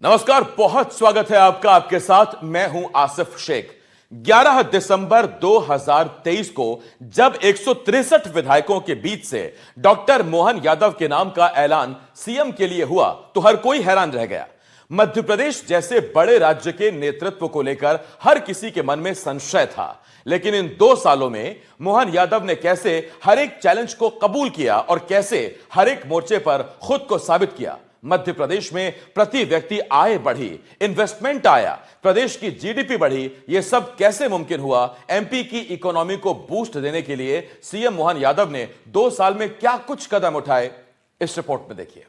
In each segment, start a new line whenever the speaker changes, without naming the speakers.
नमस्कार, बहुत स्वागत है आपका। आपके साथ मैं हूं आसिफ शेख। 11 दिसंबर 2023 को जब 163 विधायकों के बीच से डॉक्टर मोहन यादव के नाम का ऐलान सीएम के लिए हुआ तो हर कोई हैरान रह गया। मध्य प्रदेश जैसे बड़े राज्य के नेतृत्व को लेकर हर किसी के मन में संशय था, लेकिन इन 2 सालों में मोहन यादव ने कैसे हर एक चैलेंज को कबूल किया और कैसे हर एक मोर्चे पर खुद को साबित किया। मध्य प्रदेश में प्रति व्यक्ति आय बढ़ी, इन्वेस्टमेंट आया, प्रदेश की जीडीपी बढ़ी। यह सब कैसे मुमकिन हुआ? एमपी की इकोनॉमी को बूस्ट देने के लिए सीएम मोहन यादव ने 2 साल में क्या कुछ कदम उठाए, इस रिपोर्ट में देखिए।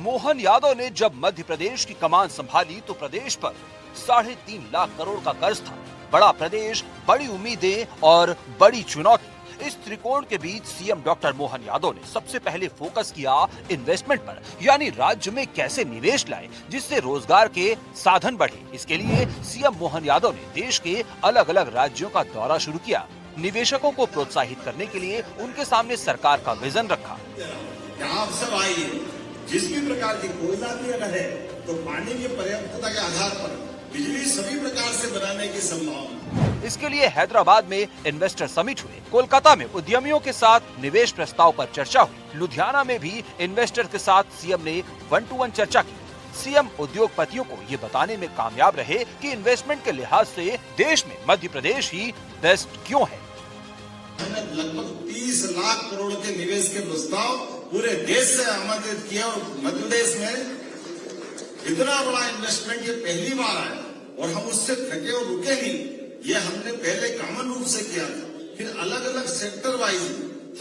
मोहन यादव ने जब मध्य प्रदेश की कमान संभाली तो प्रदेश पर 3.5 लाख करोड़ का कर्ज था। बड़ा प्रदेश, बड़ी उम्मीदें और बड़ी चुनौती, इस त्रिकोण के बीच सीएम डॉक्टर मोहन यादव ने सबसे पहले फोकस किया इन्वेस्टमेंट पर, यानी राज्य में कैसे निवेश लाए जिससे रोजगार के साधन बढ़े। इसके लिए सीएम मोहन यादव ने देश के अलग अलग राज्यों का दौरा शुरू किया। निवेशकों को प्रोत्साहित करने के लिए उनके सामने सरकार का विजन रखा।
आप सब आइए, जिस भी प्रकार की कोयला भी अगर है तो पानी की पर्याप्तता के आधार पर बिजली सभी प्रकार से बनाने की संभावना।
इसके लिए हैदराबाद में इन्वेस्टर समिट हुए, कोलकाता में उद्यमियों के साथ निवेश प्रस्ताव पर चर्चा हुई, लुधियाना में भी इन्वेस्टर के साथ सीएम ने 1-to-1 चर्चा की। सीएम उद्योगपतियों को ये बताने में कामयाब रहे कि इन्वेस्टमेंट के लिहाज से देश में मध्य प्रदेश ही बेस्ट क्यों है।
हमने लगभग 30 लाख करोड़ के निवेश के प्रस्ताव पूरे देश से आमंत्रित किया और मध्य प्रदेश में इतना बड़ा इन्वेस्टमेंट ये पहली बार आया और हम उससे थके और रुके नहीं। ये हमने पहले कॉमन रूप से किया था, फिर अलग अलग सेक्टर वाइज,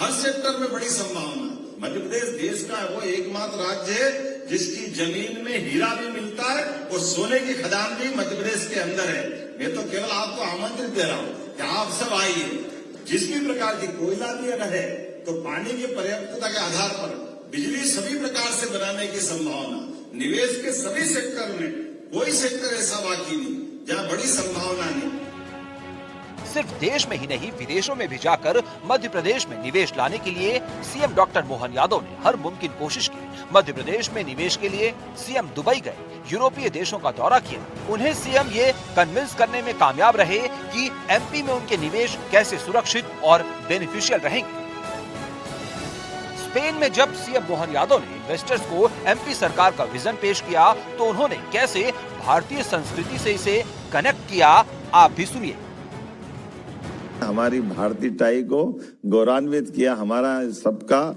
हर सेक्टर में बड़ी संभावना। मध्य प्रदेश देश का वो एकमात्र राज्य है जिसकी जमीन में हीरा भी मिलता है और सोने की खदान भी मध्य प्रदेश के अंदर है। मैं तो केवल आपको आमंत्रित दे रहा हूँ कि आप सब आइए, जिस भी प्रकार की कोयला भी अगर है तो पानी की पर्याप्तता के आधार पर बिजली सभी प्रकार से बनाने की संभावना। निवेश के सभी सेक्टर में कोई सेक्टर ऐसा बाकी नहीं जहां बड़ी संभावना नहीं।
सिर्फ देश में ही नहीं, विदेशों में भी जाकर मध्य प्रदेश में निवेश लाने के लिए सीएम डॉक्टर मोहन यादव ने हर मुमकिन कोशिश की। मध्य प्रदेश में निवेश के लिए सीएम दुबई गए, यूरोपीय देशों का दौरा किया। उन्हें सीएम ये कन्विंस करने में कामयाब रहे कि एमपी में उनके निवेश कैसे सुरक्षित और बेनिफिशियल रहेंगे। स्पेन में जब सीएम मोहन यादव ने इन्वेस्टर्स को एमपी सरकार का विजन पेश किया तो उन्होंने कैसे भारतीय संस्कृति से इसे कनेक्ट किया, आप भी सुनिए।
हमारी भारतीय टाई को गौरवान्वित किया, हमारा सबका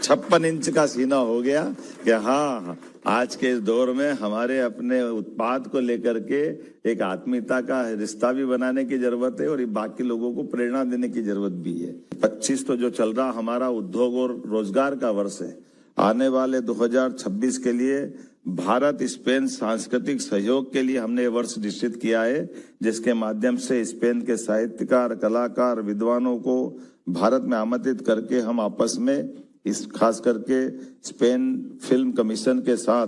56 इंच का सीना हो गया कि हाँ, आज के इस दौर में हमारे अपने उत्पाद को लेकर के एक आत्मीयता का रिश्ता भी बनाने की जरूरत है और ये बाकी लोगों को प्रेरणा देने की जरूरत भी है। 25 तो जो चल रहा हमारा उद्योग और रोजगार का वर्ष है। आने वाले 2026 के लिए भारत स्पेन सांस्कृतिक सहयोग के लिए हमने ये वर्ष निश्चित किया है, जिसके माध्यम से स्पेन के साहित्यकार, कलाकार, विद्वानों को भारत में आमंत्रित करके हम आपस में इस खास करके स्पेन फिल्म कमीशन के साथ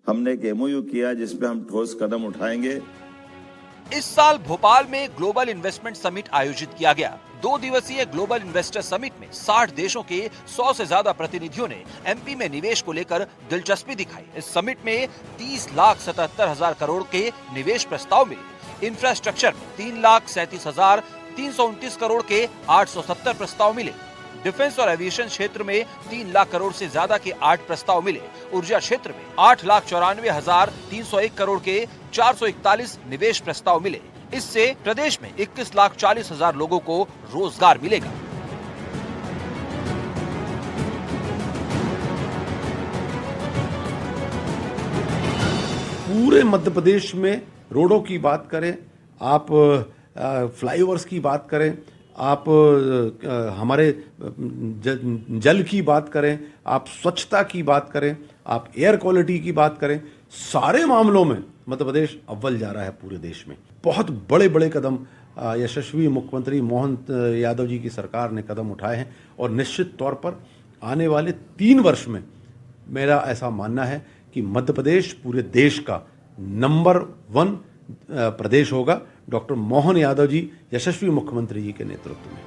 हमने एक एमओयू किया जिसपे हम ठोस कदम उठाएंगे।
इस साल भोपाल में ग्लोबल इन्वेस्टमेंट समिट आयोजित किया गया। 2 दिवसीय ग्लोबल इन्वेस्टर समिट में 60 देशों के 100 से ज्यादा प्रतिनिधियों ने एमपी में निवेश को लेकर दिलचस्पी दिखाई। इस समिट में 30,77,000 करोड़ के निवेश प्रस्ताव मिले। इंफ्रास्ट्रक्चर में 3,37,329 करोड़ के 870 प्रस्ताव मिले। डिफेंस और एविएशन क्षेत्र में 3 लाख करोड़ से ज्यादा के 8 प्रस्ताव मिले। ऊर्जा क्षेत्र में 8,94,301 करोड़ के 441 निवेश प्रस्ताव मिले। इससे प्रदेश में 21,40,000 लोगों को रोजगार मिलेगा।
पूरे मध्य प्रदेश में रोडों की बात करें, आप फ्लाईओवर्स की बात करें, आप हमारे जल की बात करें, आप स्वच्छता की बात करें, आप एयर क्वालिटी की बात करें, सारे मामलों में मध्य प्रदेश अव्वल जा रहा है पूरे देश में। बहुत बड़े बड़े कदम यशस्वी मुख्यमंत्री मोहन यादव जी की सरकार ने कदम उठाए हैं और निश्चित तौर पर आने वाले 3 वर्ष में मेरा ऐसा मानना है कि मध्य प्रदेश पूरे देश का नंबर 1 प्रदेश होगा डॉक्टर मोहन यादव जी यशस्वी मुख्यमंत्री जी के नेतृत्व में।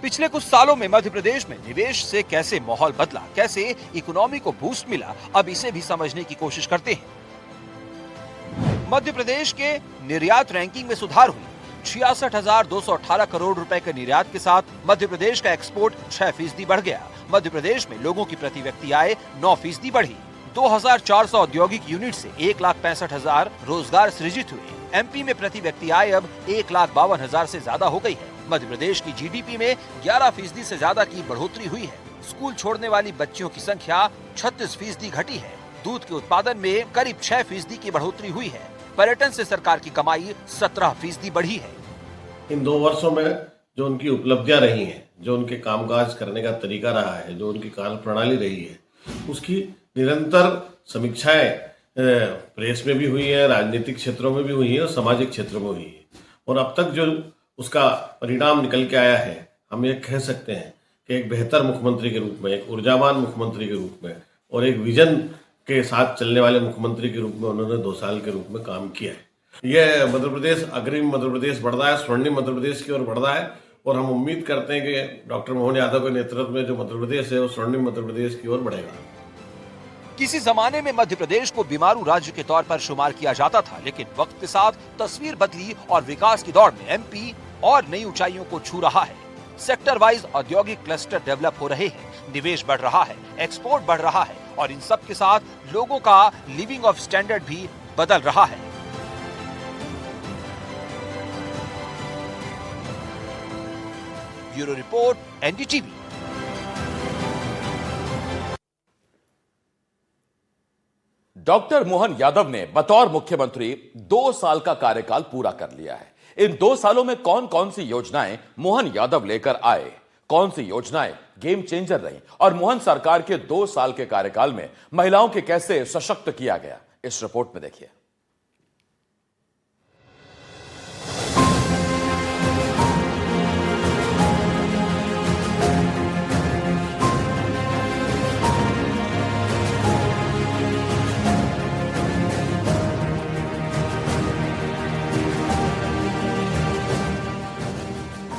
पिछले कुछ सालों में मध्य प्रदेश में निवेश से कैसे माहौल बदला, कैसे इकोनॉमी को बूस्ट मिला, अब इसे भी समझने की कोशिश करते हैं। मध्य प्रदेश के निर्यात रैंकिंग में सुधार हुई। 66,218 करोड़ रुपए के निर्यात के साथ मध्य प्रदेश का एक्सपोर्ट 6% बढ़ गया। मध्य प्रदेश में लोगों की प्रति व्यक्ति आय 9% बढ़ी। 2,400 औद्योगिक यूनिट से 1,65,000 रोजगार सृजित हुए। एमपी में प्रति व्यक्ति आय अब 1,52,000 से ज्यादा हो गई है। मध्य प्रदेश की जीडीपी में 11% से ज्यादा की बढ़ोतरी हुई है। स्कूल छोड़ने वाली बच्चियों की संख्या 36% घटी है। दूध के उत्पादन में करीब 6% की बढ़ोतरी हुई है। पर्यटन से सरकार की कमाई 17% बढ़ी है।
इन 2 वर्षों में जो उनकी उपलब्धियां रही हैं, जो उनके कामकाज करने का तरीका रहा है, जो उनकी कार्य प्रणाली रही है, उसकी निरंतर समीक्षाएं प्रेस में भी हुई है, राजनीतिक क्षेत्रों में भी हुई है और सामाजिक क्षेत्रों में हुई है। और अब तक जो उसका परिणाम निकल के आया है, हम ये कह सकते हैं कि एक बेहतर मुख्यमंत्री के रूप में, एक ऊर्जावान मुख्यमंत्री के रूप में और एक विजन के साथ चलने वाले मुख्यमंत्री के रूप में उन्होंने 2 साल के रूप में काम किया है। यह मध्य प्रदेश अग्रिम मध्य प्रदेश बढ़ रहा है, स्वर्णिम मध्य प्रदेश की ओर बढ़ रहा है और हम उम्मीद करते हैं कि डॉक्टर मोहन यादव के नेतृत्व में जो मध्य प्रदेश है वो स्वर्णिम मध्य प्रदेश की ओर बढ़ेगा।
किसी जमाने में मध्य प्रदेश को बीमारू राज्य के तौर पर शुमार किया जाता था, लेकिन वक्त के साथ तस्वीर बदली और विकास की दौड़ में एमपी और नई ऊंचाइयों को छू रहा है। सेक्टर वाइज औद्योगिक क्लस्टर डेवलप हो रहे हैं, निवेश बढ़ रहा है, एक्सपोर्ट बढ़ रहा है और इन सब के साथ लोगों का लिविंग ऑफ स्टैंडर्ड भी बदल रहा है। Bureau report, NDTV.
Doctor Mohan Yadav ने बतौर मुख्यमंत्री 2 साल का कार्यकाल पूरा कर लिया है। इन 2 सालों में कौन कौन सी योजनाएं मोहन यादव लेकर आए, कौन सी योजनाएं गेम चेंजर रही और मोहन सरकार के 2 साल के कार्यकाल में महिलाओं के कैसे सशक्त किया गया, इस रिपोर्ट में देखिए।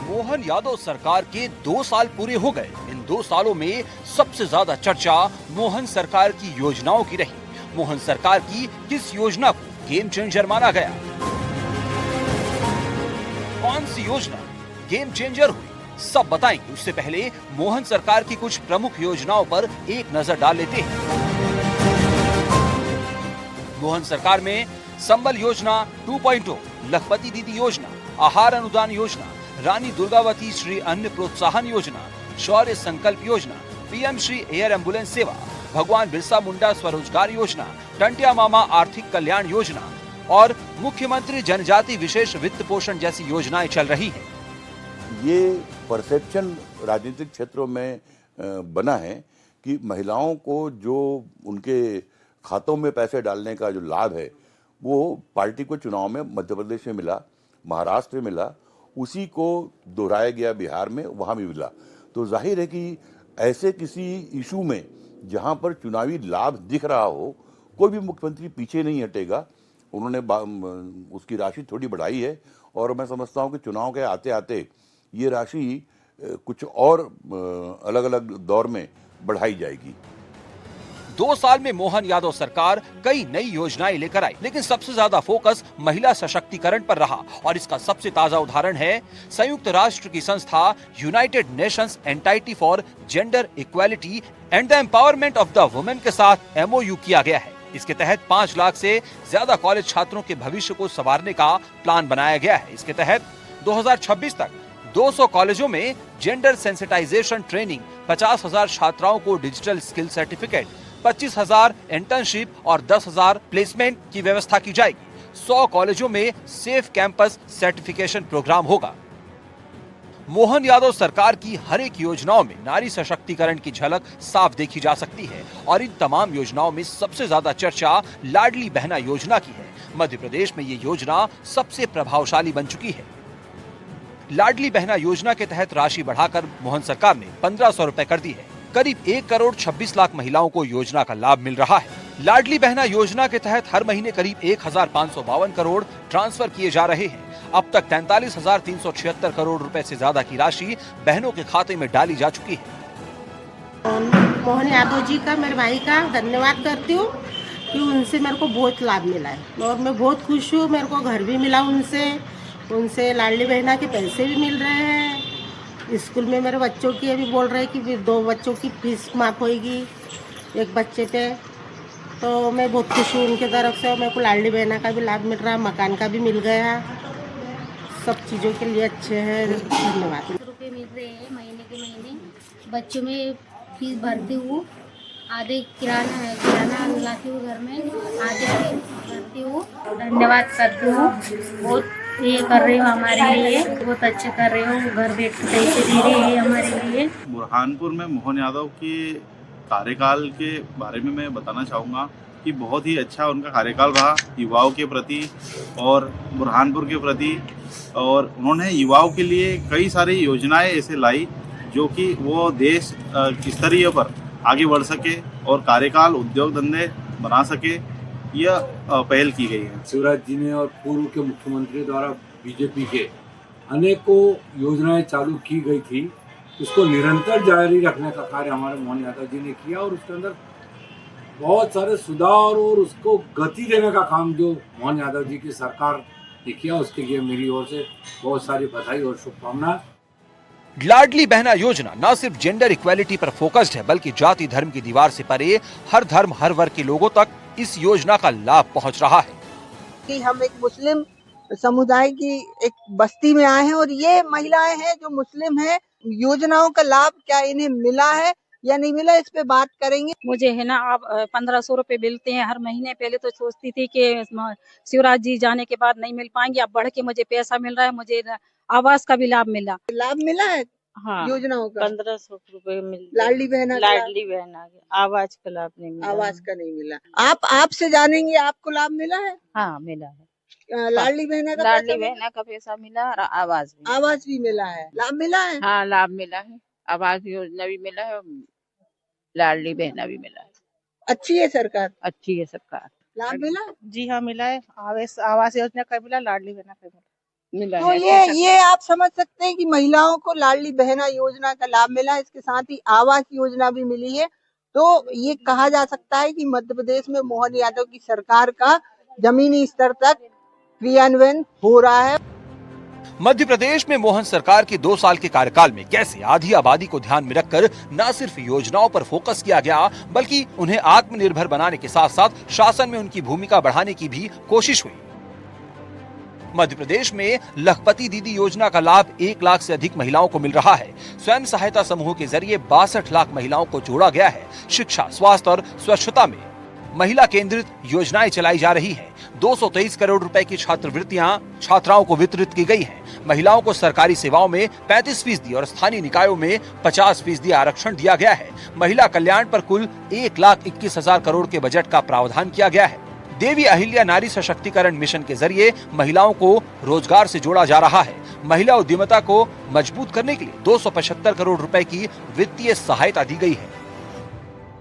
मोहन यादव सरकार के 2 साल पूरे हो गए। इन 2 सालों में सबसे ज्यादा चर्चा मोहन सरकार की योजनाओं की रही। मोहन सरकार की किस योजना को गेम चेंजर माना गया? कौन सी योजना गेम चेंजर हुई, सब बताएंगे। उससे पहले मोहन सरकार की कुछ प्रमुख योजनाओं पर एक नजर डाल लेते हैं। मोहन सरकार में संबल योजना 2.0, लखपति दीदी योजना, आहार अनुदान योजना, रानी दुर्गावती श्री अन्न प्रोत्साहन योजना, शौर्य संकल्प योजना, पीएम श्री एयर एम्बुलेंस सेवा, भगवान बिरसा मुंडा स्वरोजगार योजना, टंटिया मामा आर्थिक कल्याण योजना और मुख्यमंत्री जनजाति विशेष वित्त पोषण जैसी योजनाएं चल रही हैं।
ये परसेप्शन राजनीतिक क्षेत्रों में बना है कि महिलाओं को जो उनके खातों में पैसे डालने का जो लाभ है वो पार्टी को चुनाव में मध्य प्रदेश में मिला, महाराष्ट्र में मिला, उसी को दोहराया गया बिहार में, वहाँ भी मिला। तो जाहिर है कि ऐसे किसी इशू में जहाँ पर चुनावी लाभ दिख रहा हो, कोई भी मुख्यमंत्री पीछे नहीं हटेगा। उन्होंने उसकी राशि थोड़ी बढ़ाई है और मैं समझता हूँ कि चुनाव के आते आते ये राशि कुछ और अलग अलग दौर में बढ़ाई जाएगी।
2 साल में मोहन यादव सरकार कई नई योजनाएं लेकर आई, लेकिन सबसे ज्यादा फोकस महिला सशक्तिकरण पर रहा और इसका सबसे ताजा उदाहरण है संयुक्त राष्ट्र की संस्था United Nations entity for gender equality and the empowerment of the women के साथ एमओयू किया गया है। इसके तहत 5 लाख से ज्यादा कॉलेज छात्रों के भविष्य को संवारने का प्लान बनाया गया है। इसके तहत 2026 तक 200 कॉलेजों में जेंडर सेंसिटाइजेशन ट्रेनिंग, 50,000 छात्राओं को डिजिटल स्किल सर्टिफिकेट, 25,000 इंटर्नशिप और 10,000 प्लेसमेंट की व्यवस्था की जाएगी। 100 कॉलेजों में सेफ कैंपस सर्टिफिकेशन प्रोग्राम होगा। मोहन यादव सरकार की हर एक योजनाओं में नारी सशक्तिकरण की झलक साफ देखी जा सकती है और इन तमाम योजनाओं में सबसे ज्यादा चर्चा लाडली बहना योजना की है। मध्य प्रदेश में ये योजना सबसे प्रभावशाली बन चुकी है। लाडली बहना योजना के तहत राशि बढ़ाकर मोहन सरकार ने 1500 रुपए कर दी है। करीब 1 करोड़ 26 लाख महिलाओं को योजना का लाभ मिल रहा है। लाडली बहना योजना के तहत हर महीने करीब 1552 करोड़ ट्रांसफर किए जा रहे हैं। अब तक 43,376 करोड़ रुपए से ज्यादा की राशि बहनों के खाते में डाली जा चुकी है।
मोहन यादव जी का, मेरे भाई का धन्यवाद करती हूँ कि उनसे मेरे को बहुत लाभ मिला है और मैं बहुत खुश हूँ। मेरे को घर भी मिला उनसे लाडली बहना के पैसे भी मिल रहे हैं। स्कूल में मेरे बच्चों की अभी बोल रहे हैं कि 2 बच्चों की फीस माफ़ होगी 1 बच्चे पे, तो मैं बहुत खुश हूँ उनके तरफ से। मेरे को लाडली बहना का भी लाभ मिल रहा है, मकान का भी मिल गया, सब चीज़ों के लिए अच्छे हैं। धन्यवाद।
रुपये मिल रहे हैं महीने के महीने। बच्चों में फीस भरती हूँ, आधे किराना लाती हूँ घर में, आधे भरती हूँ। धन्यवाद करती हूँ, बहुत ये कर रही हूँ हमारे लिए, बहुत अच्छे कर रही हूँ। घर बैठ के पैसे दे रही है हमारे लिए।
बुरहानपुर में मोहन यादव के कार्यकाल के बारे में मैं बताना चाहूँगा कि बहुत ही अच्छा उनका कार्यकाल रहा युवाओं के प्रति और बुरहानपुर के प्रति, और उन्होंने युवाओं के लिए कई सारी योजनाएं ऐसे लाई जो कि वो देश स्तरीय पर आगे बढ़ सके और कार्यकाल उद्योग धंधे बना सके, यह पहल की गई है।
शिवराज जी ने और पूर्व के मुख्यमंत्री द्वारा बीजेपी के अनेकों योजनाएं चालू की गई थी, उसको निरंतर जारी रखने का कार्य हमारे मोहन यादव जी ने किया और उसके अंदर बहुत सारे सुधार और उसको गति देने का काम जो मोहन यादव जी की सरकार ने किया, उसके लिए मेरी ओर से बहुत सारी बधाई और शुभकामनाएं।
लाडली बहना योजना न सिर्फ जेंडर इक्वालिटी पर फोकस्ड है, बल्कि जाति धर्म की दीवार से परे हर धर्म हर वर्ग के लोगों तक इस योजना का लाभ पहुंच रहा है।
कि हम एक मुस्लिम समुदाय की एक बस्ती में आए हैं और ये महिलाएं हैं जो मुस्लिम हैं, योजनाओं का लाभ क्या इन्हें मिला है या नहीं मिला, इस पे बात करेंगे।
मुझे है ना आप 1500 रुपए मिलते हैं हर महीने। पहले तो सोचती थी कि शिवराज जी जाने के बाद नहीं मिल पाएंगे, अब बढ़ के मुझे पैसा मिल रहा है। मुझे आवास का भी लाभ मिला
है। हाँ, योजनाओं का
1500 रुपए मिल।
लाडली बहना
आवाज का लाभ नहीं मिला।
आवाज का नहीं मिला। आपसे जानेंगे आपको लाभ मिला है?
हाँ मिला है।
लाडली बहना
का पैसा मिला और आवाज
भी मिला है। लाभ मिला है?
हाँ लाभ मिला है, आवास योजना भी मिला है, लाडली बहना भी मिला है।
अच्छी है सरकार?
अच्छी है सरकार।
लाभ मिला?
जी हाँ मिला है। आवास योजना का मिला, लाडली बहना का मिला
तो ये आप समझ सकते हैं कि महिलाओं को लाडली बहना योजना का लाभ मिला, इसके साथ ही आवास योजना भी मिली है। तो ये कहा जा सकता है कि मध्य प्रदेश में मोहन यादव की सरकार का जमीनी स्तर तक क्रियान्वयन हो रहा है।
मध्य प्रदेश में मोहन सरकार के 2 साल के कार्यकाल में कैसे आधी आबादी को ध्यान में रखकर न सिर्फ योजनाओं पर फोकस किया गया, बल्कि उन्हें आत्मनिर्भर बनाने के साथ साथ शासन में उनकी भूमिका बढ़ाने की भी कोशिश हुई। मध्य प्रदेश में लखपति दीदी योजना का लाभ 1 लाख से अधिक महिलाओं को मिल रहा है। स्वयं सहायता समूह के जरिए 62 लाख महिलाओं को जोड़ा गया है। शिक्षा, स्वास्थ्य और स्वच्छता में महिला केंद्रित योजनाएं चलाई जा रही हैं। 223 करोड़ रुपए की छात्रवृत्तियां छात्राओं को वितरित की गई हैं। महिलाओं को सरकारी सेवाओं में 35% और स्थानीय निकायों में 50% आरक्षण दिया गया है। महिला कल्याण पर कुल 1,21,000 करोड़ के बजट का प्रावधान किया गया है। देवी अहिल्या नारी सशक्तिकरण मिशन के जरिए महिलाओं को रोजगार से जोड़ा जा रहा है। महिला उद्यमिता को मजबूत करने के लिए 275 करोड़ रुपए की वित्तीय सहायता दी गई है।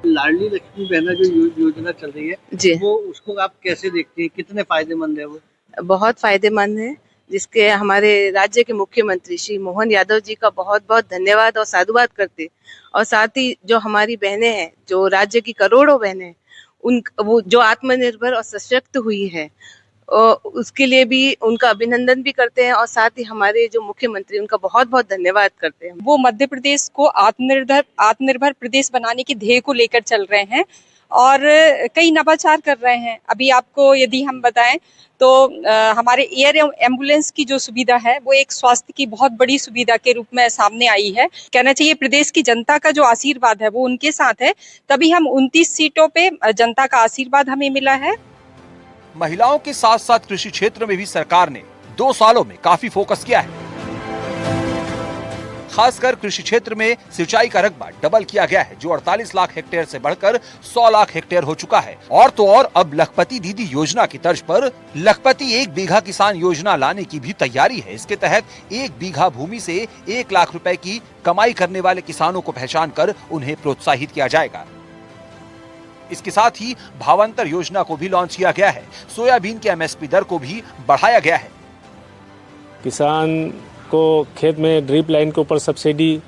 लाडली लक्ष्मी बहना जो योजना चल रही है जी, वो उसको आप कैसे देखते हैं, कितने फायदेमंद है वो?
बहुत फायदेमंद है, जिसके हमारे राज्य के मुख्यमंत्री श्री मोहन यादव जी का बहुत बहुत धन्यवाद और साधुवाद करते। और साथ ही जो हमारी बहनें हैं, जो राज्य की करोड़ों बहनें, वो जो आत्मनिर्भर और सशक्त हुई है, उसके लिए भी उनका अभिनंदन भी करते हैं। और साथ ही हमारे जो मुख्यमंत्री, उनका बहुत बहुत धन्यवाद करते हैं।
वो मध्य प्रदेश को आत्मनिर्भर प्रदेश बनाने के ध्येय को लेकर चल रहे हैं और कई नवाचार कर रहे हैं। अभी आपको यदि हम बताएं तो हमारे एयर एम्बुलेंस की जो सुविधा है, वो एक स्वास्थ्य की बहुत बड़ी सुविधा के रूप में सामने आई है। कहना चाहिए प्रदेश की जनता का जो आशीर्वाद है वो उनके साथ है, तभी हम 29 सीटों पे जनता का आशीर्वाद हमें मिला है।
महिलाओं के साथ साथ कृषि क्षेत्र में भी सरकार ने 2 सालों में काफी फोकस किया है। खासकर कृषि क्षेत्र में सिंचाई का रकबा डबल किया गया है, जो 48 लाख हेक्टेयर से बढ़कर 100 लाख हेक्टेयर हो चुका है। और तो और अब लखपति दीदी योजना की तर्ज पर लखपति 1 बीघा किसान योजना लाने की भी तैयारी है। इसके तहत 1 बीघा भूमि से 1 लाख रुपए की कमाई करने वाले किसानों को पहचान कर उन्हें प्रोत्साहित किया जाएगा। इसके साथ ही भावांतर योजना को भी लॉन्च किया गया है। सोयाबीन के एमएसपी दर को भी बढ़ाया गया है।
किसान को खेत में ड्रिप लाइन के ऊपर सब्सिडी,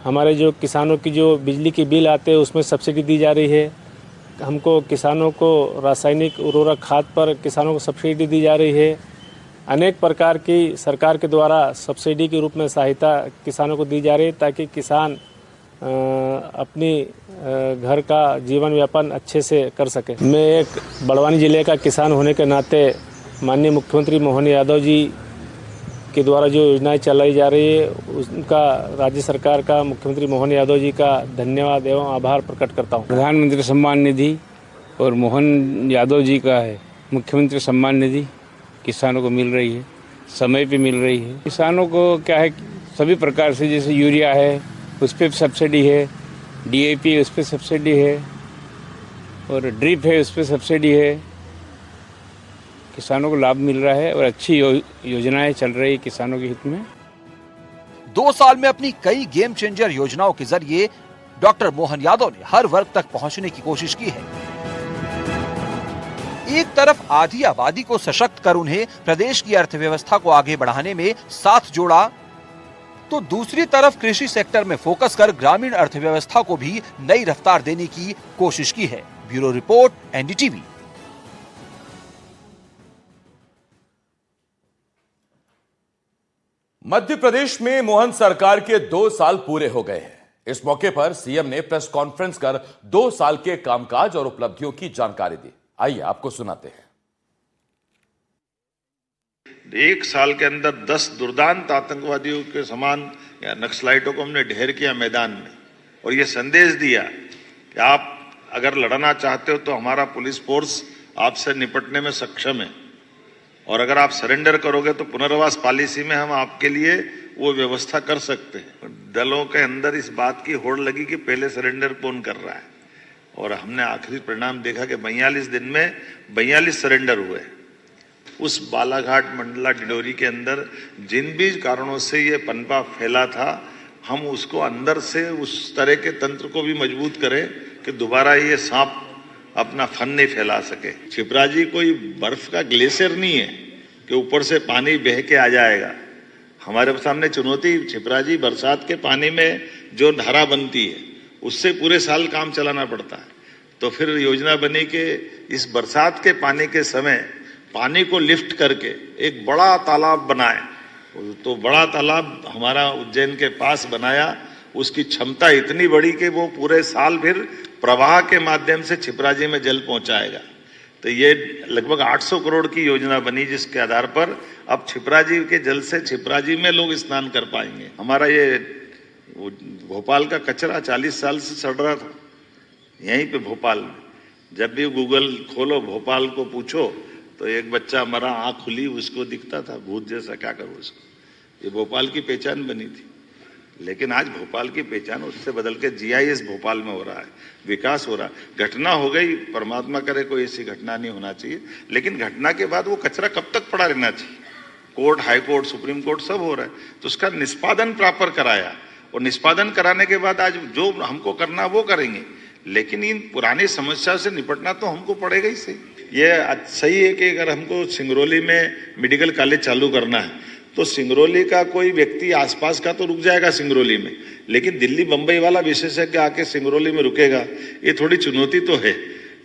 हमारे जो किसानों की जो बिजली के बिल आते हैं उसमें सब्सिडी दी जा रही है। हमको किसानों को रासायनिक उर्वरक खाद पर किसानों को सब्सिडी दी जा रही है। अनेक प्रकार की सरकार के द्वारा सब्सिडी के रूप में सहायता किसानों को दी जा रही है, ताकि किसान अपनी घर का जीवन यापन अच्छे से कर सके। मैं एक बड़वानी जिले का किसान होने के नाते माननीय मुख्यमंत्री मोहन यादव जी के द्वारा जो योजनाएं चलाई जा रही है उनका राज्य सरकार का, मुख्यमंत्री मोहन यादव जी का धन्यवाद एवं आभार प्रकट करता हूं।
प्रधानमंत्री सम्मान निधि और मोहन यादव जी का है मुख्यमंत्री सम्मान निधि किसानों को मिल रही है, समय पे मिल रही है। किसानों को क्या है, सभी प्रकार से, जैसे यूरिया है उस पर सब्सिडी है, DAP उस पर सब्सिडी है और ड्रिप है उस पर सब्सिडी है। किसानों को लाभ मिल रहा है और अच्छी योजनाएं चल रही है किसानों के हित में।
2 साल में अपनी कई गेम चेंजर योजनाओं के जरिए डॉक्टर मोहन यादव ने हर वर्ग तक पहुंचने की कोशिश की है। एक तरफ आधी आबादी को सशक्त कर उन्हें प्रदेश की अर्थव्यवस्था को आगे बढ़ाने में साथ जोड़ा, तो दूसरी तरफ कृषि सेक्टर में फोकस कर ग्रामीण अर्थव्यवस्था को भी नई रफ्तार देने की कोशिश की है। Bureau report, NDTV।
Madhya Pradesh में मोहन सरकार के 2 साल पूरे हो गए हैं। इस मौके पर सीएम ने प्रेस कॉन्फ्रेंस कर 2 साल के कामकाज और उपलब्धियों की जानकारी दी। आइए आपको सुनाते हैं।
1 साल के अंदर 10 दुर्दांत आतंकवादियों के समान या नक्सलाइटों को हमने ढेर किया मैदान में, और ये संदेश दिया कि आप अगर लड़ना चाहते हो तो हमारा पुलिस फोर्स आपसे निपटने में सक्षम है, और अगर आप सरेंडर करोगे तो पुनर्वास पॉलिसी में हम आपके लिए वो व्यवस्था कर सकते हैं। दलों के अंदर इस बात की होड़ लगी कि पहले सरेंडर कौन कर रहा है, और हमने आखिरी परिणाम देखा कि 42 दिन में 42 सरेंडर हुए। उस बालाघाट, मंडला, डिडोरी के अंदर जिन भी कारणों से ये पनपा फैला था, हम उसको अंदर से उस तरह के तंत्र को भी मजबूत करें कि दोबारा ये सांप अपना फन नहीं फैला सके। छिपराजी कोई बर्फ का ग्लेशियर नहीं है कि ऊपर से पानी बह के आ जाएगा। हमारे सामने चुनौती छिपराजी बरसात के पानी में जो धारा बनती है उससे पूरे साल काम चलाना पड़ता है। तो फिर योजना बनी कि इस बरसात के पानी के समय पानी को लिफ्ट करके एक बड़ा तालाब बनाए। तो बड़ा तालाब हमारा उज्जैन के पास बनाया, उसकी क्षमता इतनी बड़ी कि वो पूरे साल फिर प्रवाह के माध्यम से छिपराजी में जल पहुंचाएगा। तो ये लगभग 800 करोड़ की योजना बनी, जिसके आधार पर अब छिपराजी के जल से छिपराजी में लोग स्नान कर पाएंगे। हमारा ये भोपाल का कचरा 40 साल से सड़ रहा था यहीं पे भोपाल में। जब भी गूगल खोलो, भोपाल को पूछो, तो एक बच्चा मरा, आँख खुली, उसको दिखता था भूत जैसा, क्या करो उसको। ये भोपाल की पहचान बनी थी। लेकिन आज भोपाल की पहचान उससे बदल के GIS भोपाल में हो रहा है, विकास हो रहा है। घटना हो गई, परमात्मा करे कोई ऐसी घटना नहीं होना चाहिए, लेकिन घटना के बाद वो कचरा कब तक पड़ा रहना चाहिए। Court, high court, supreme court सब हो रहा है, तो उसका निष्पादन प्रॉपर कराया, और निष्पादन कराने के बाद आज जो हमको करना वो करेंगे। लेकिन इन पुरानी समस्या से निपटना तो हमको पड़ेगा ही सही। ये सही है कि अगर हमको सिंगरौली में मेडिकल कॉलेज चालू करना है तो सिंगरौली का कोई व्यक्ति आसपास का तो रुक जाएगा सिंगरौली में, लेकिन दिल्ली बंबई वाला विशेषज्ञ आके सिंगरौली में रुकेगा, ये थोड़ी चुनौती तो है।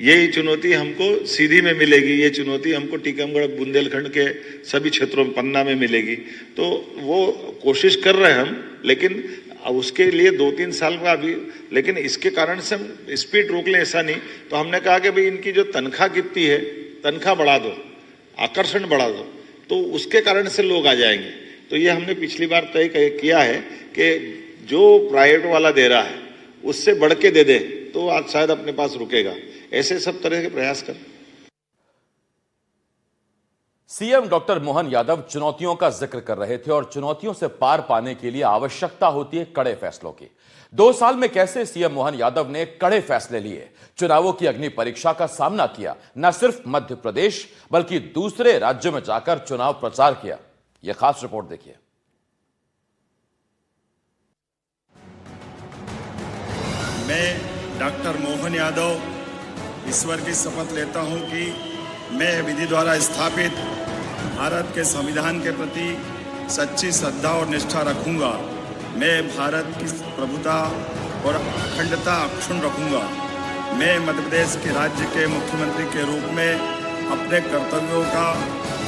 यही चुनौती हमको सीधी में मिलेगी, ये चुनौती हमको टीकमगढ़, बुंदेलखंड के सभी क्षेत्रों में, पन्ना में मिलेगी। तो वो कोशिश कर रहे हैं हम, लेकिन उसके लिए 2-3 साल का अभी, लेकिन इसके कारण से हम स्पीड रोक लें ऐसा नहीं। तो हमने कहा कि भाई इनकी जो तनख्वाह कितनी है, तनख्वाह बढ़ा दो, आकर्षण बढ़ा दो, तो उसके कारण से लोग आ जाएंगे। तो ये हमने पिछली बार तय किया है कि जो प्राइवेट वाला दे रहा है उससे बढ़ के दे दे, तो आज शायद अपने पास रुकेगा। ऐसे सब तरह के प्रयास करें।
सीएम डॉक्टर मोहन यादव चुनौतियों का जिक्र कर रहे थे और चुनौतियों से पार पाने के लिए आवश्यकता होती है कड़े फैसलों की। 2 साल में कैसे सीएम मोहन यादव ने कड़े फैसले लिए, चुनावों की अग्नि परीक्षा का सामना किया, न सिर्फ मध्य प्रदेश बल्कि दूसरे राज्यों में जाकर चुनाव प्रचार किया। यह खास रिपोर्ट देखिए।
मैं डॉक्टर मोहन यादव ईश्वर की शपथ लेता हूं कि मैं विधि द्वारा स्थापित भारत के संविधान के प्रति सच्ची श्रद्धा और निष्ठा रखूंगा। मैं भारत की प्रभुता और अखंडता अक्षुण्ण रखूंगा। मैं मध्य प्रदेश के राज्य के मुख्यमंत्री के रूप में अपने कर्तव्यों का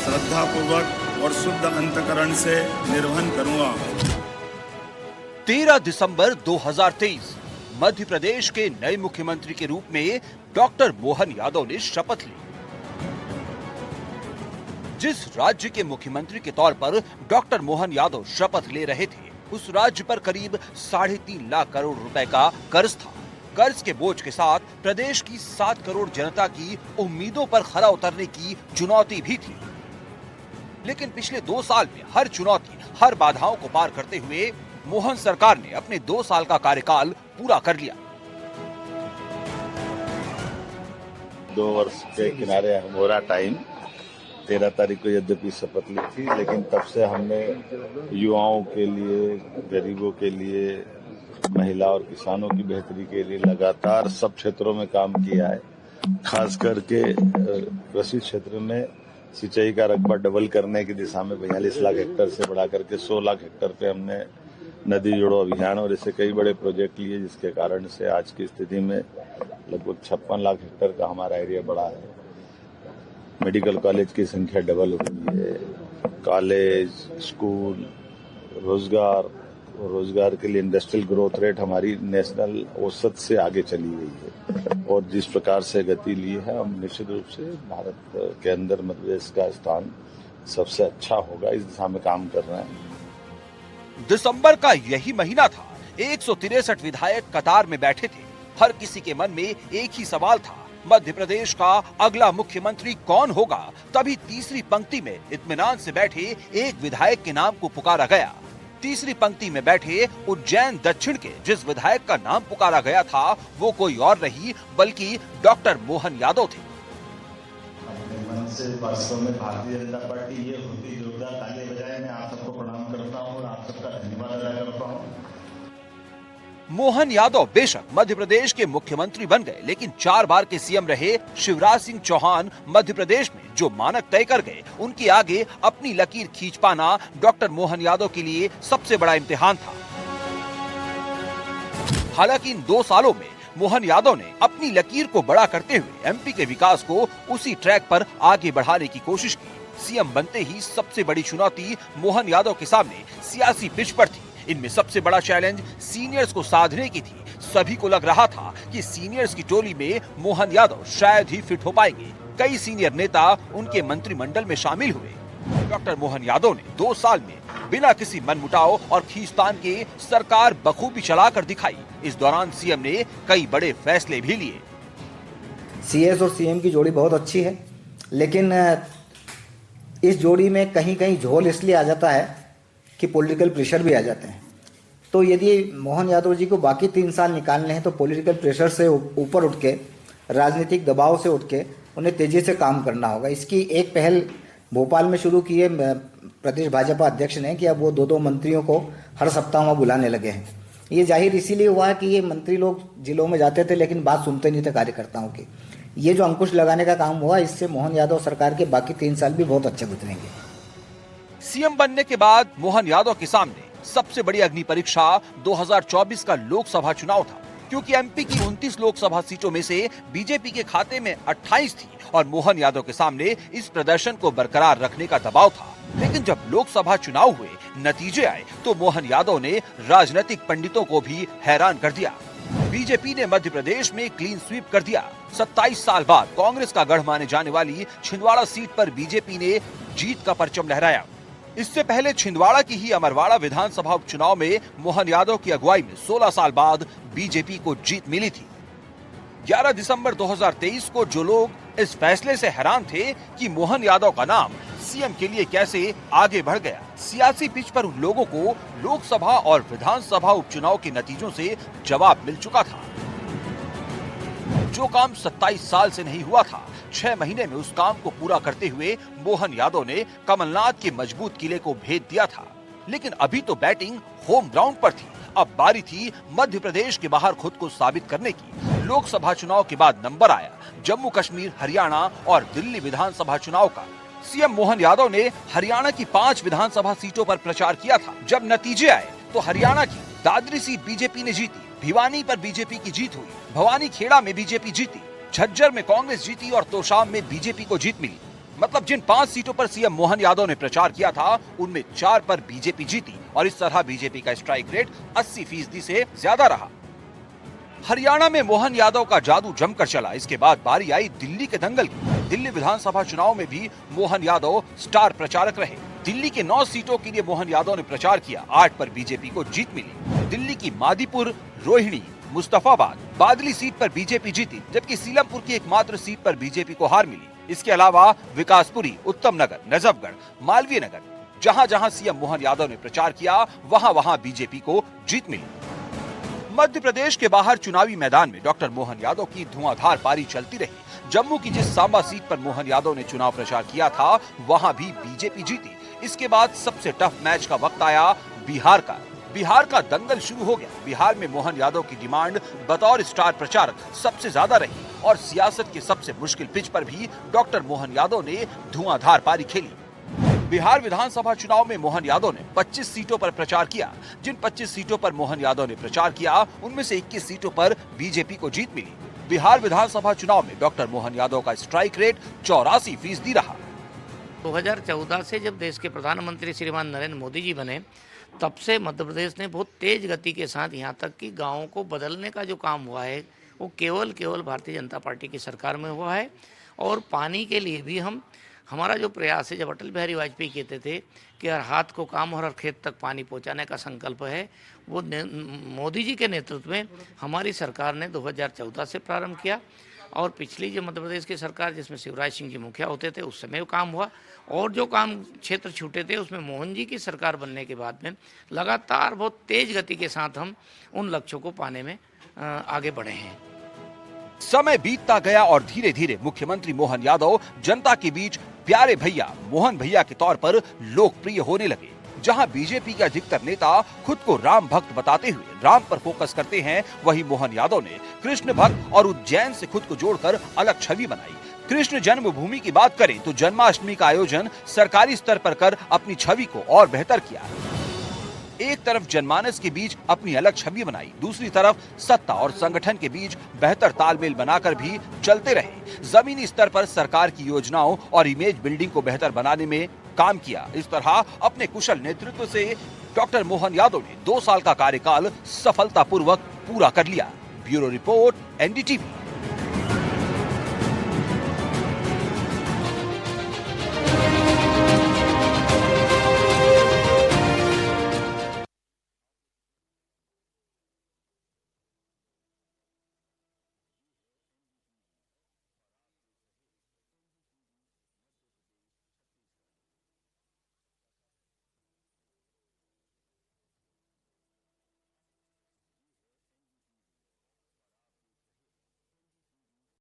श्रद्धापूर्वक और शुद्ध अंतःकरण से निर्वहन करूंगा।
13 दिसंबर 2023 मध्य प्रदेश के नए मुख्यमंत्री के रूप में डॉक्टर मोहन यादव ने शपथ ली। जिस राज्य के मुख्यमंत्री के तौर पर डॉक्टर मोहन यादव शपथ ले रहे थे, उस राज्य पर करीब 3.5 लाख करोड़ रुपए का कर्ज था। कर्ज के बोझ के साथ प्रदेश की 7 करोड़ जनता की उम्मीदों पर खरा उतरने की चुनौती भी थी। लेकिन पिछले 2 साल में हर चुनौती, हर बाधाओं को पार करते हुए मोहन सरकार ने अपने 2 साल का कार्यकाल पूरा कर लिया।
2 वर्ष के किनारे हो रहा टाइम। 13 तारीख को यद्यपि शपथ ली थी, लेकिन तब से हमने युवाओं के लिए, गरीबों के लिए, महिला और किसानों की बेहतरी के लिए लगातार सब क्षेत्रों में काम किया है। खास करके कृषि क्षेत्र में सिंचाई का रकबा डबल करने की दिशा में 42 लाख हेक्टेयर से बढ़ा करके 100 लाख हेक्टेयर पे हमने नदी जोड़ो अभियान और ऐसे कई बड़े प्रोजेक्ट लिए, जिसके कारण से आज की स्थिति में लगभग 56 लाख हेक्टेयर का हमारा एरिया बढ़ा है। मेडिकल कॉलेज की संख्या डबल हुई है। कॉलेज, स्कूल, रोजगार के लिए इंडस्ट्रियल ग्रोथ रेट हमारी नेशनल औसत से आगे चली गई है। और जिस प्रकार से गति ली है, हम निश्चित रूप से भारत के अंदर मध्य प्रदेश का स्थान सबसे अच्छा होगा, इस दिशा में काम कर रहे हैं।
दिसंबर का यही महीना था। 163 विधायक कतार में बैठे थे। हर किसी के मन में एक ही सवाल था, मध्य प्रदेश का अगला मुख्यमंत्री कौन होगा। तभी तीसरी पंक्ति में इत्मीनान से बैठे एक विधायक के नाम को पुकारा गया। तीसरी पंक्ति में बैठे उज्जैन दक्षिण के जिस विधायक का नाम पुकारा गया था, वो कोई और नहीं बल्कि डॉक्टर मोहन यादव थे।
अपने मन से वास्तव में भारतीय जनता पार्टी ये होती जोरदार ताली बजाए। मैं आप सबको प्रणाम करता हूँ और आप सबका धन्यवाद अदा करता हूँ।
मोहन यादव बेशक मध्य प्रदेश के मुख्यमंत्री बन गए, लेकिन 4 बार के सीएम रहे शिवराज सिंह चौहान मध्य प्रदेश में जो मानक तय कर गए, उनके आगे अपनी लकीर खींच पाना डॉक्टर मोहन यादव के लिए सबसे बड़ा इम्तिहान था। हालांकि इन 2 सालों में मोहन यादव ने अपनी लकीर को बड़ा करते हुए एमपी के विकास को उसी ट्रैक पर आगे बढ़ाने की कोशिश की। सीएम बनते ही सबसे बड़ी चुनौती मोहन यादव के सामने सियासी पिच पर थी। इनमें सबसे बड़ा चैलेंज सीनियर्स को साधने की थी। सभी को लग रहा था कि सीनियर्स की टोली में मोहन यादव शायद ही फिट हो पाएंगे। कई सीनियर नेता उनके मंत्रिमंडल में शामिल हुए। डॉक्टर मोहन यादव ने 2 साल में बिना किसी मनमुटाव और खींचतान के सरकार बखूबी चलाकर दिखाई। इस दौरान सीएम ने कई बड़े फैसले भी लिए।
सीएस और सीएम की जोड़ी बहुत अच्छी है, लेकिन इस जोड़ी में कहीं कहीं झोल इसलिए आ जाता है कि पॉलिटिकल प्रेशर भी आ जाते हैं। तो यदि मोहन यादव जी को बाकी 3 साल निकालने हैं तो पॉलिटिकल प्रेशर से ऊपर उठ के, राजनीतिक दबाव से उठ के उन्हें तेजी से काम करना होगा। इसकी एक पहल भोपाल में शुरू की है प्रदेश भाजपा अध्यक्ष ने कि अब वो 2-2 मंत्रियों को हर सप्ताह वहाँ बुलाने लगे हैं। ये जाहिर इसीलिए हुआ है कि ये मंत्री लोग जिलों में जाते थे लेकिन बात सुनते नहीं थे कार्यकर्ताओं की। ये जो अंकुश लगाने का काम हुआ, इससे मोहन यादव सरकार के बाकी 3 साल भी बहुत अच्छे गुजरेंगे।
सीएम बनने के बाद मोहन यादव के सामने सबसे बड़ी अग्नि परीक्षा 2024 का लोकसभा चुनाव था, क्योंकि एमपी की 29 लोकसभा सीटों में से बीजेपी के खाते में 28 थी और मोहन यादव के सामने इस प्रदर्शन को बरकरार रखने का दबाव था। लेकिन जब लोकसभा चुनाव हुए, नतीजे आए, तो मोहन यादव ने राजनीतिक पंडितों को भी हैरान कर दिया। बीजेपी ने मध्य प्रदेश में क्लीन स्वीप कर दिया। 27 साल बाद कांग्रेस का गढ़ माने जाने वाली छिंदवाड़ा सीट पर बीजेपी ने जीत का परचम लहराया। इससे पहले छिंदवाड़ा की ही अमरवाड़ा विधानसभा उपचुनाव में मोहन यादव की अगुवाई में 16 साल बाद बीजेपी को जीत मिली थी। 11 दिसंबर 2023 को जो लोग इस फैसले से हैरान थे कि मोहन यादव का नाम सीएम के लिए कैसे आगे बढ़ गया। सियासी पिच पर उन लोगों को लोकसभा और विधानसभा उपचुनाव के नतीजों से जवाब मिल चुका था। जो काम 27 साल से नहीं हुआ था, 6 महीने में उस काम को पूरा करते हुए मोहन यादव ने कमलनाथ के मजबूत किले को भेद दिया था। लेकिन अभी तो बैटिंग होम ग्राउंड पर थी। अब बारी थी मध्य प्रदेश के बाहर खुद को साबित करने की। लोकसभा चुनाव के बाद नंबर आया जम्मू कश्मीर, हरियाणा और दिल्ली विधानसभा चुनाव का। सीएम मोहन यादव ने हरियाणा की 5 विधानसभा सीटों पर प्रचार किया था। जब नतीजे आए तो हरियाणा की दादरी सीट बीजेपी ने जीती, भिवानी पर बीजेपी की जीत हुई, भवानी खेड़ा में बीजेपी जीती, झज्जर में कांग्रेस जीती और तोशाम में बीजेपी को जीत मिली। मतलब जिन 5 सीटों पर सीएम मोहन यादव ने प्रचार किया था, उनमें 4 पर बीजेपी जीती और इस तरह बीजेपी का स्ट्राइक रेट 80% से ज्यादा रहा। हरियाणा में मोहन यादव का जादू जमकर चला। इसके बाद बारी आई दिल्ली के दंगल की। दिल्ली विधानसभा चुनाव में भी मोहन यादव स्टार प्रचारक रहे। दिल्ली के 9 सीटों के लिए मोहन यादव ने प्रचार किया, 8 पर बीजेपी को जीत मिली। दिल्ली की मादीपुर, रोहिणी, मुस्तफाबाद, बादली सीट पर बीजेपी जीती, जबकि सीलमपुर की एकमात्र सीट पर बीजेपी को हार मिली। इसके अलावा विकासपुरी, उत्तम नगर, नजफगढ़, मालवीय नगर, जहां जहां सीएम मोहन यादव ने प्रचार किया, वहां वहां बीजेपी को जीत मिली। मध्य प्रदेश के बाहर चुनावी मैदान में डॉक्टर मोहन यादव की धुआंधार पारी चलती रही। जम्मू की जिस सांबा सीट पर मोहन यादव ने चुनाव प्रचार किया था, वहां भी बीजेपी जीती। इसके बाद सबसे टफ मैच का वक्त आया बिहार का। बिहार का दंगल शुरू हो गया। बिहार में मोहन यादव की डिमांड बतौर स्टार प्रचारक सबसे ज्यादा रही और सियासत के सबसे मुश्किल पिच पर भी डॉक्टर मोहन यादव ने धुआंधार पारी खेली। बिहार विधानसभा चुनाव में मोहन यादव ने 25 सीटों पर प्रचार किया। जिन 25 सीटों पर मोहन यादव ने प्रचार किया, उनमें से 21 सीटों पर बीजेपी को जीत मिली। बिहार विधानसभा चुनाव में डॉक्टर मोहन यादव का स्ट्राइक रेट 84% रहा।
2014 से जब देश के प्रधानमंत्री श्रीमान नरेंद्र मोदी जी बने, तब से मध्य प्रदेश ने बहुत तेज गति के साथ यहाँ तक कि गाँवों को बदलने का जो काम हुआ है, वो केवल भारतीय जनता पार्टी की सरकार में हुआ है। और पानी के लिए भी हमारा जो प्रयास है, जब अटल बिहारी वाजपेयी कहते थे कि हर हाथ को काम और हर खेत तक पानी पहुंचाने का संकल्प है, वो मोदी जी के नेतृत्व में हमारी सरकार ने 2014 से प्रारंभ किया। और पिछली जो मध्य प्रदेश की सरकार, जिसमें शिवराज सिंह जी मुखिया होते थे, उस समय वो काम हुआ। और जो काम क्षेत्र छूटे थे, उसमें मोहन जी की सरकार बनने के बाद में लगातार बहुत तेज गति के साथ हम उन लक्ष्यों को पाने में आगे बढ़े हैं।
समय बीतता गया और धीरे धीरे मुख्यमंत्री मोहन यादव जनता के बीच प्यारे भैया, मोहन भैया के तौर पर लोकप्रिय होने लगे। जहां बीजेपी के अधिकतर नेता खुद को राम भक्त बताते हुए राम पर फोकस करते हैं, वहीं मोहन यादव ने कृष्ण भक्त और उज्जैन से खुद को जोड़कर अलग छवि बनाई। कृष्ण जन्मभूमि की बात करें तो जन्माष्टमी का आयोजन सरकारी स्तर पर कर अपनी छवि को और बेहतर किया। एक तरफ जनमानस के बीच अपनी अलग छवि बनाई, दूसरी तरफ सत्ता और संगठन के बीच बेहतर तालमेल बनाकर भी चलते रहे। जमीनी स्तर पर सरकार की योजनाओं और इमेज बिल्डिंग को बेहतर बनाने में काम किया। इस तरह अपने कुशल नेतृत्व से डॉक्टर मोहन यादव ने 2 साल का कार्यकाल सफलतापूर्वक पूरा कर लिया। Bureau report, NDTV।